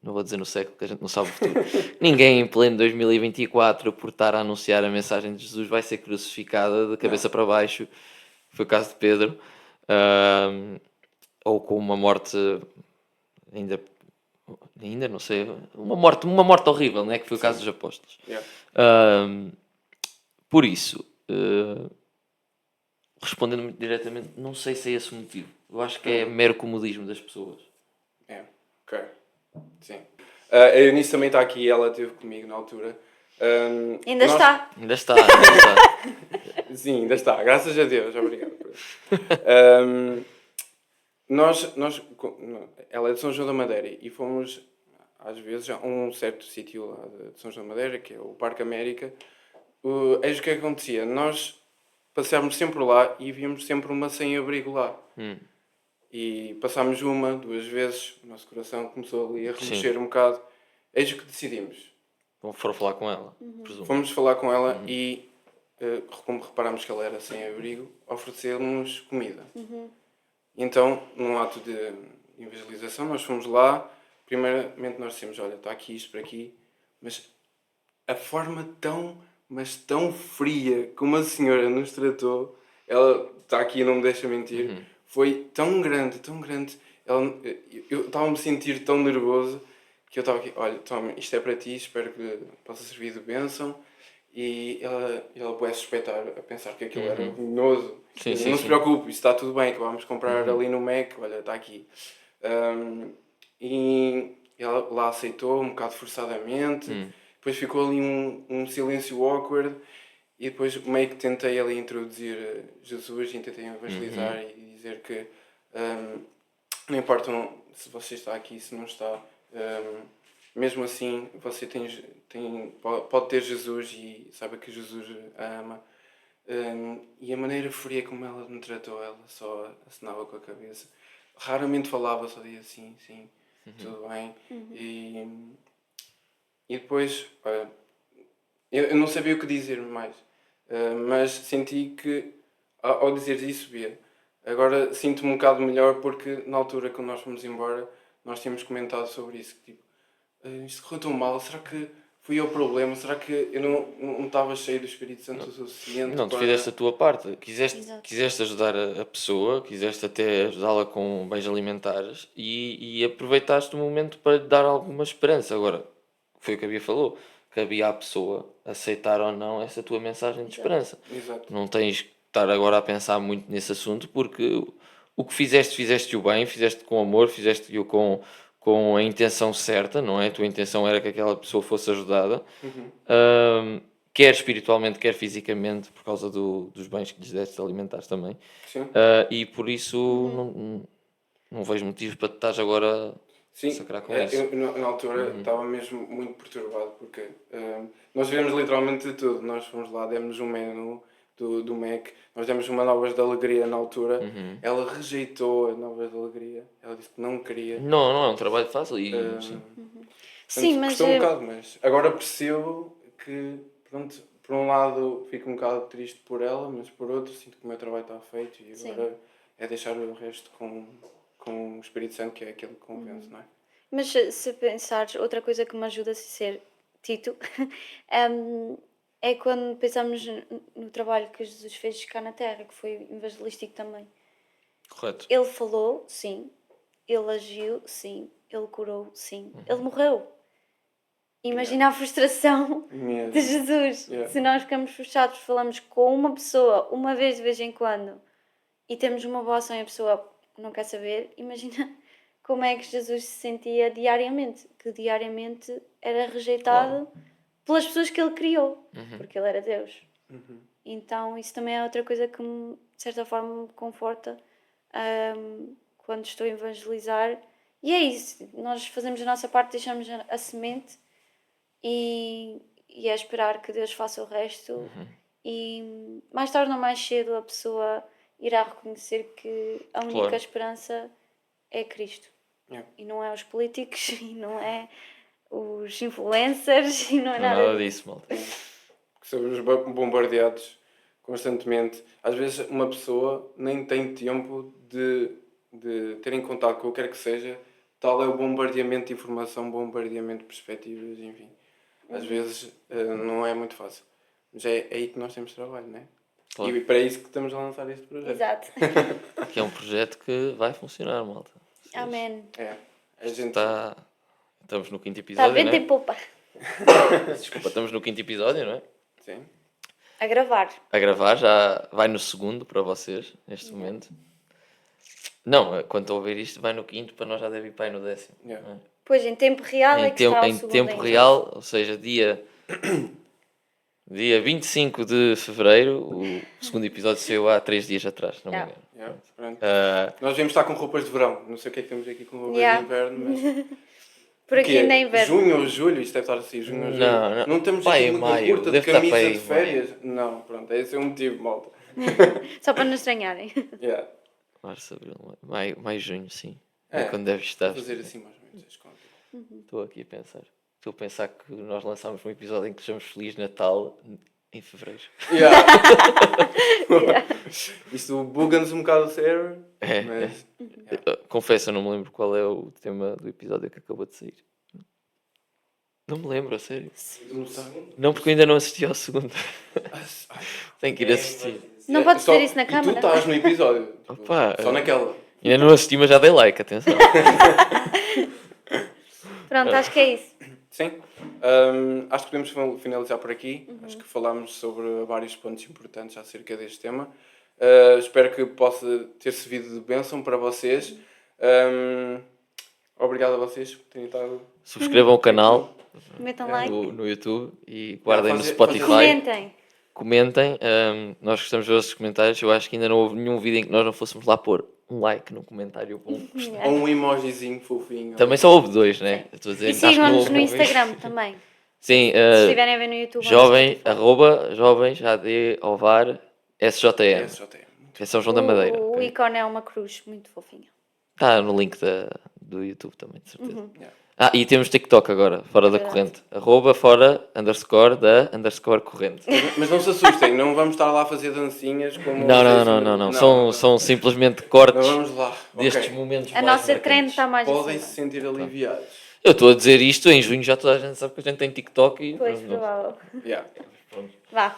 não vou dizer no século, que a gente não sabe o futuro. Ninguém em pleno 2024, por estar a anunciar a mensagem de Jesus, vai ser crucificada de cabeça para baixo. Foi o caso de Pedro. Ou com uma morte ainda não sei, uma morte horrível, né? Que foi o caso dos apóstolos. Yeah. Por isso, respondendo muito diretamente, não sei se é esse o motivo. Eu acho que é mero comodismo das pessoas. É, ok. Sim. A Eunice também está aqui, ela esteve comigo na altura. Ainda nós- está. Ainda está. Sim, ainda está. Graças a Deus. Obrigado por isso. Ela é de São João da Madeira e fomos, às vezes, a um certo sítio lá de São João da Madeira, que é o Parque América. Eis o que acontecia. Nós passámos sempre lá e víamos sempre uma sem-abrigo lá. E passámos uma, duas vezes, o nosso coração começou ali a remexer um bocado. Eis o que decidimos. Foram falar com ela, presumo. Fomos falar com ela e, como reparámos que ela era sem abrigo, ofereceu-nos comida. Então, num ato de evangelização, nós fomos lá. Primeiramente nós dissemos, olha, está aqui isto para aqui. Mas a forma mas tão fria como a senhora nos tratou, ela está aqui e não me deixa mentir, foi tão grande, tão grande. Eu estava a me sentir tão nervoso que eu estava aqui, olha, toma, isto é para ti, espero que possa servir de bênção. E ela pode suspeitar a pensar que aquilo era venenoso. Sim, Não se sim. preocupe, isso está tudo bem, que vamos comprar ali no Mac, olha, está aqui. E ela lá aceitou, um bocado forçadamente. Depois ficou ali um silêncio awkward. E depois meio que tentei ali introduzir Jesus e tentei evangelizar e dizer que não importa se você está aqui, se não está, mesmo assim você pode ter Jesus e sabe que Jesus a ama. E a maneira fria como ela me tratou, ela só acenava com a cabeça. Raramente falava, só dizia sim, tudo bem. E depois, eu não sabia o que dizer mais. Mas senti que, ao dizer isso, Bia, agora sinto-me um bocado melhor porque na altura que nós fomos embora, nós tínhamos comentado sobre isso. Que, tipo, isto correu tão mal, será que fui eu o problema? Será que eu não estava cheio do Espírito Santo o suficiente? Não, tu fizeste a tua parte. Exato. Quiseste ajudar a pessoa, quiseste até ajudá-la com bens alimentares e aproveitaste o momento para lhe dar alguma esperança. Agora, foi o que a Bia falou, cabia à pessoa aceitar ou não essa tua mensagem de esperança. Exato. Não tens que estar agora a pensar muito nesse assunto porque o que fizeste-o bem, fizeste com amor, fizeste-o com a intenção certa, não é? A tua intenção era que aquela pessoa fosse ajudada, quer espiritualmente, quer fisicamente, por causa dos bens que lhes deste alimentares também. Sim. E por isso não vejo motivos para te estás agora a sacrar com isso. Eu na altura estava mesmo muito perturbado porque nós vimos literalmente de tudo. Nós fomos lá, demos um menu do Mac, nós demos uma Novas de Alegria na altura. Ela rejeitou a Novas de Alegria, ela disse que não queria. Não é um trabalho fácil e sim. Sim, mas Custou um bocado, mas agora percebo que, pronto, por um lado fico um bocado triste por ela, mas por outro sinto que o meu trabalho está feito e agora é deixar o resto com o Espírito Santo, que é aquele que convence, não é? Mas se pensares, outra coisa que me ajuda a ser Tito, é quando pensamos no trabalho que Jesus fez cá na Terra, que foi evangelístico também. Correto. Ele falou, sim. Ele agiu, sim. Ele curou, sim. Ele morreu. Imagina a frustração Mesmo. de Jesus. Yeah. Se nós ficamos frustrados, falamos com uma pessoa uma vez de vez em quando e temos uma boa ação e a pessoa não quer saber, imagina como é que Jesus se sentia diariamente, que diariamente era rejeitado pelas pessoas que ele criou, porque ele era Deus. Então isso também é outra coisa que de certa forma me conforta quando estou a evangelizar. E é isso, nós fazemos a nossa parte, deixamos a semente e é esperar que Deus faça o resto. E mais tarde ou mais cedo a pessoa irá reconhecer que a única Claro. esperança é Cristo. Yeah. E não é os políticos, e não é os influencers, e não é Não é nada nada disso, malta. Que somos bombardeados constantemente. Às vezes uma pessoa nem tem tempo de ter em contato com o que quer que seja. Tal é o bombardeamento de informação, bombardeamento de perspectivas, enfim. Às vezes não é muito fácil. Mas é aí que nós temos trabalho, não é? Claro. E para isso que estamos a lançar este projeto. Exato. Que é um projeto que vai funcionar, malta. Amém. É. A gente Estamos no quinto Está episódio, vento não e poupa. é? Desculpa, estamos no quinto episódio, não é? Sim. A gravar. A gravar, já vai no segundo para vocês, neste momento. Não, quando estou a ouvir isto, vai no quinto, para nós já deve ir para aí no 10º. Yeah. não é? Pois, em tempo real é que está o Em segundo tempo ainda. real, ou seja, dia 25 de fevereiro, o segundo episódio saiu há 3 dias atrás, não me Yeah. engano. Yeah. Pronto. Ah, Nós devemos estar com roupas de verão. Não sei o que é que temos aqui com roupas Yeah. de inverno, mas... Por aqui Que é ainda é inverno. junho ou julho, isto deve estar assim, junho ou julho. Não, não. Temos Pá, aqui em muito maio, curta de deve estar camisa para aí de em férias. Não, pronto, esse é o motivo, malta. Só para não estranharem. Yeah. março, abril, maio, junho, sim. É, É quando deve estar. Vou fazer assim mais ou menos as contas. Estou aqui a pensar. Estou a pensar que nós lançámos um episódio em que chamamos Feliz Natal em fevereiro. Yeah. Isto buga-nos um bocado o cérebro, É, mas... Confesso, eu não me lembro qual é o tema do episódio que acabou de sair. Não me lembro, a sério. Não sabe? Não, porque eu ainda não assisti ao segundo. Ai, Tenho que ir assistir. Não podes só- dizer isso na E câmara. tu estás no episódio. Tipo, Opa, só naquela. Ainda não assisti, mas já dei like, atenção. Pronto, acho que é isso. Sim. Acho que podemos finalizar por aqui. Acho que falámos sobre vários pontos importantes acerca deste tema. Espero que possa ter servido de bênção para vocês. Obrigado a vocês por terem estado. Subscrevam o canal Metam like. no YouTube e guardem no fazer- Spotify. Comentem. Comentem. Nós gostamos de ver os comentários. Eu acho que ainda não houve nenhum vídeo em que nós não fôssemos lá pôr um like num comentário bom. Ou um emojizinho fofinho. Também só houve 2, né? Eu estou a dizer, E acho que não sigam-nos houve no um. Instagram também. Sim, Se estiverem a ver no YouTube. jovem, @jovens AD Ovar SJM. SJM. É São João da Madeira. O ok? ícone é uma cruz muito fofinha. Está no link do YouTube também, de certeza. Yeah. E temos TikTok agora, fora da Verdade. corrente. @fora_da_corrente. corrente. Mas não se assustem, não vamos estar lá a fazer dancinhas como... Não. São simplesmente cortes Não vamos lá. destes Ok. momentos A mais nossa marcantes. trend está mais Podem acima. se sentir aliviados. Eu estou a dizer isto, em junho já toda a gente sabe que a gente tem TikTok e... Pois, não. provável. Yeah. Vá,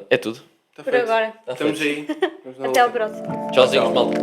É tudo. Tá por feito. agora. Tá Estamos feito. aí. Vamos na Até luta. ao próximo. Tchauzinhos, malta.